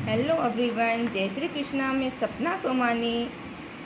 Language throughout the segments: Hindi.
हेलो एवरीवन, जय श्री कृष्णा। मैं सपना सोमानी।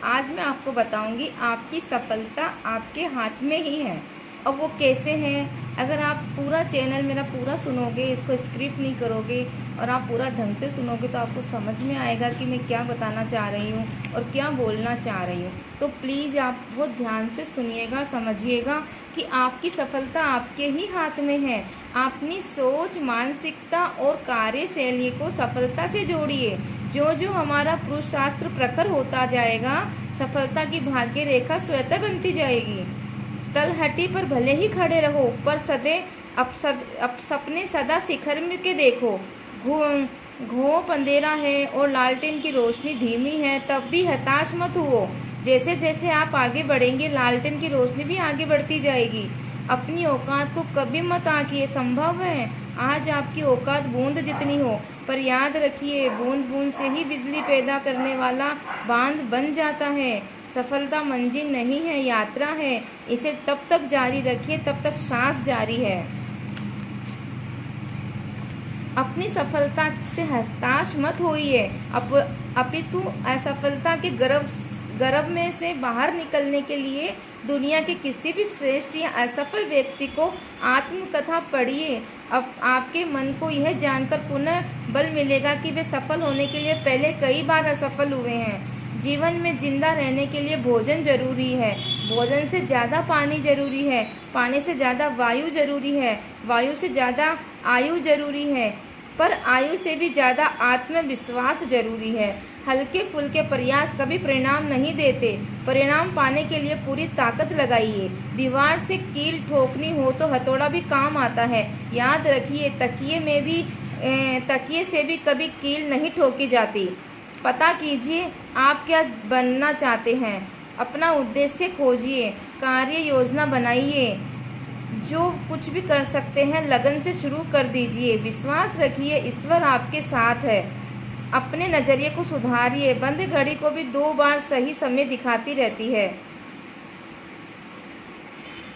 आज मैं आपको बताऊंगी आपकी सफलता आपके हाथ में ही है। और वो कैसे है? अगर आप पूरा चैनल मेरा पूरा सुनोगे, इसको स्क्रिप्ट नहीं करोगे और आप पूरा ढंग से सुनोगे तो आपको समझ में आएगा कि मैं क्या बताना चाह रही हूँ और क्या बोलना चाह रही हूँ। तो प्लीज़ आप बहुत ध्यान से सुनिएगा, समझिएगा कि आपकी सफलता आपके ही हाथ में है। अपनी सोच, मानसिकता और कार्यशैली को सफलता से जोड़िए। जो जो हमारा पुरुषार्थ प्रखर होता जाएगा, सफलता की भाग्य रेखा स्वतः बनती जाएगी। तलहटी पर भले ही खड़े रहो, पर सपने सदा शिखर में के देखो। घोप अंधेरा है और लालटेन की रोशनी धीमी है, तब भी हताश मत हुओ। जैसे जैसे आप आगे बढ़ेंगे, लालटेन की रोशनी भी आगे बढ़ती जाएगी। अपनी औकात को कभी मत आंकिए। संभव है आज आपकी औकात बूंद जितनी हो, पर याद रखिए, बूंद बूंद से ही बिजली पैदा करने वाला बांध बन जाता है। सफलता मंजिल नहीं है, यात्रा है। इसे तब तक जारी रखिए तब तक सांस जारी है। अपनी सफलता से हताश मत होइए, अपितु असफलता के गर्भ में से बाहर निकलने के लिए दुनिया के किसी भी श्रेष्ठ या असफल व्यक्ति को आत्मकथा पढ़िए। अब आपके मन को यह जानकर पुनः बल मिलेगा कि वे सफल होने के लिए पहले कई बार असफल हुए हैं। जीवन में जिंदा रहने के लिए भोजन जरूरी है, भोजन से ज़्यादा पानी जरूरी है, पानी से ज़्यादा वायु जरूरी है, वायु से ज़्यादा आयु जरूरी है, पर आयु से भी ज़्यादा आत्मविश्वास जरूरी है। हल्के फुल्के प्रयास कभी परिणाम नहीं देते। परिणाम पाने के लिए पूरी ताकत लगाइए। दीवार से कील ठोकनी हो तो हथौड़ा भी काम आता है। याद रखिए, तकिए से भी कभी कील नहीं ठोकी जाती। पता कीजिए आप क्या बनना चाहते हैं। अपना उद्देश्य खोजिए, कार्य योजना बनाइए। जो कुछ भी कर सकते हैं लगन से शुरू कर दीजिए। विश्वास रखिए, ईश्वर आपके साथ है। अपने नज़रिए को सुधारिए। बंद घड़ी को भी 2 बार सही समय दिखाती रहती है।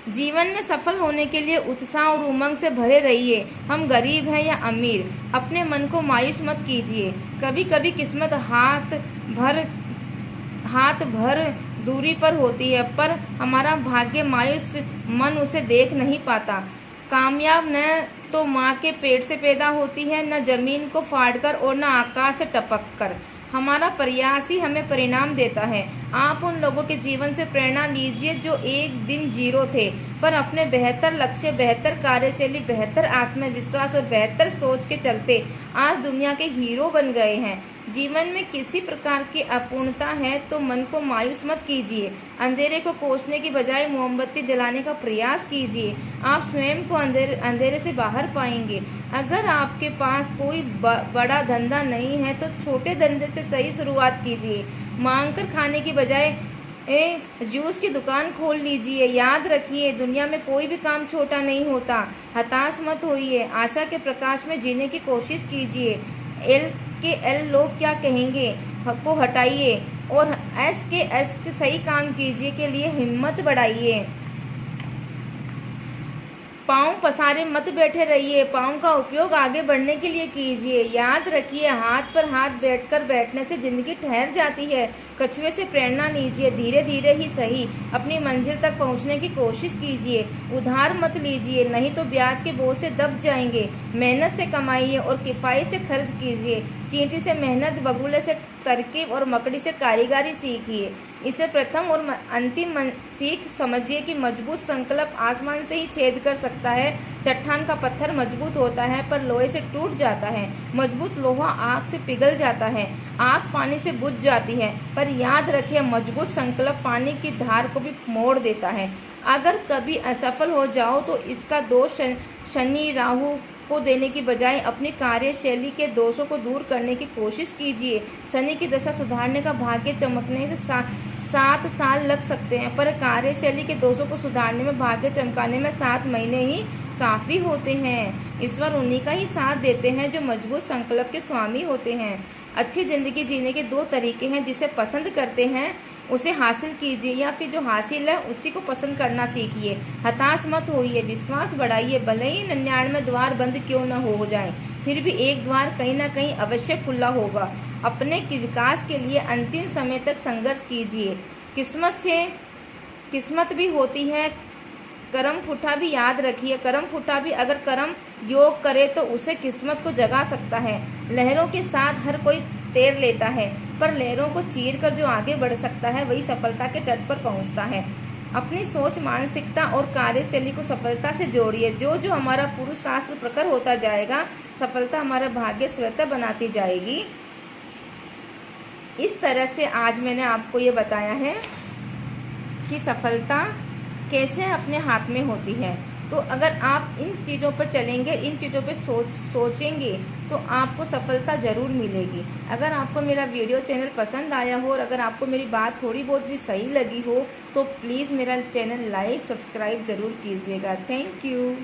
जीवन में सफल होने के लिए उत्साह और उमंग से भरे रहिए। हम गरीब हैं या अमीर, अपने मन को मायूस मत कीजिए। कभी कभी किस्मत हाथ भर दूरी पर होती है, पर हमारा भाग्य मायूस मन उसे देख नहीं पाता। कामयाब न तो माँ के पेट से पैदा होती है, न जमीन को फाड़कर और न आकाश से टपक कर। हमारा प्रयास ही हमें परिणाम देता है। आप उन लोगों के जीवन से प्रेरणा लीजिए जो एक दिन जीरो थे, पर अपने बेहतर लक्ष्य, बेहतर कार्यशैली, बेहतर आत्मविश्वास और बेहतर सोच के चलते आज दुनिया के हीरो बन गए हैं। जीवन में किसी प्रकार की अपूर्णता है तो मन को मायूस मत कीजिए। अंधेरे को कोसने की बजाय मोमबत्ती जलाने का प्रयास कीजिए। आप स्वयं को अंधेरे से बाहर पाएंगे। अगर आपके पास कोई बड़ा धंधा नहीं है तो छोटे धंधे से सही शुरुआत कीजिए। मांग कर खाने की बजाय जूस की दुकान खोल लीजिए। याद रखिए, दुनिया में कोई भी काम छोटा नहीं होता। हताश मत होइए, आशा के प्रकाश में जीने की कोशिश कीजिए। एल लोग क्या कहेंगे को हटाइए और एस के सही काम कीजिए के लिए हिम्मत बढ़ाइए। पाँव पसारे मत बैठे रहिए, पाँव का उपयोग आगे बढ़ने के लिए कीजिए। याद रखिए, हाथ पर हाथ बैठकर बैठने से जिंदगी ठहर जाती है। कछुए से प्रेरणा लीजिए, धीरे धीरे ही सही अपनी मंजिल तक पहुंचने की कोशिश कीजिए। उधार मत लीजिए, नहीं तो ब्याज के बोझ से दब जाएंगे। मेहनत से कमाइए और किफ़ायत से खर्च कीजिए। चींटी से मेहनत, बगुले से तरकीब और मकड़ी से कारीगरी सीखिए। इसे प्रथम और अंतिम सीख समझिए कि मजबूत संकल्प आसमान से ही छेद कर सकता है। चट्टान का पत्थर मजबूत होता है पर लोहे से टूट जाता है। मजबूत लोहा आग से पिघल जाता है, आग पानी से बुझ जाती है, पर याद रखिए, मजबूत संकल्प पानी की धार को भी मोड़ देता है। अगर कभी असफल हो जाओ तो इसका दोष शनि राहु को देने की बजाय अपनी कार्यशैली के दोषों को दूर करने की कोशिश कीजिए। शनि की दशा सुधारने का भाग्य चमकने से 7 साल लग सकते हैं, पर कार्यशैली के दोषों को सुधारने में, भाग्य चमकाने में 7 महीने ही काफ़ी होते हैं। ईश्वर उन्हीं का ही साथ देते हैं जो मजबूत संकल्प के स्वामी होते हैं। अच्छी ज़िंदगी जीने के 2 तरीके हैं। जिसे पसंद करते हैं उसे हासिल कीजिए, या फिर जो हासिल है उसी को पसंद करना सीखिए। हताश मत होइए, विश्वास बढ़ाइए, भले ही 99 द्वार बंद क्यों न हो जाए। फिर भी एक द्वार कहीं ना कहीं अवश्य खुला होगा। अपने विकास के लिए अंतिम समय तक संघर्ष कीजिए। किस्मत भी होती है, करम फूटा भी याद रखिए। करम फूटा भी अगर कर्म योग करे तो उसे किस्मत को जगा सकता है। लहरों के साथ हर कोई तैर लेता है, पर लहरों को चीर कर जो आगे बढ़ सकता है वही सफलता के तट पर पहुंचता है। अपनी सोच, मानसिकता और कार्यशैली को सफलता से जोड़िए। जो जो हमारा पुरुष शास्त्र प्रखर होता जाएगा, सफलता हमारा भाग्य स्वतः बनाती जाएगी। इस तरह से आज मैंने आपको ये बताया है कि सफलता कैसे अपने हाथ में होती है। तो अगर आप इन चीज़ों पर चलेंगे, इन चीज़ों पर सोचेंगे तो आपको सफलता ज़रूर मिलेगी। अगर आपको मेरा वीडियो चैनल पसंद आया हो और अगर आपको मेरी बात थोड़ी बहुत भी सही लगी हो तो प्लीज़ मेरा चैनल लाइक सब्सक्राइब ज़रूर कीजिएगा। Thank you.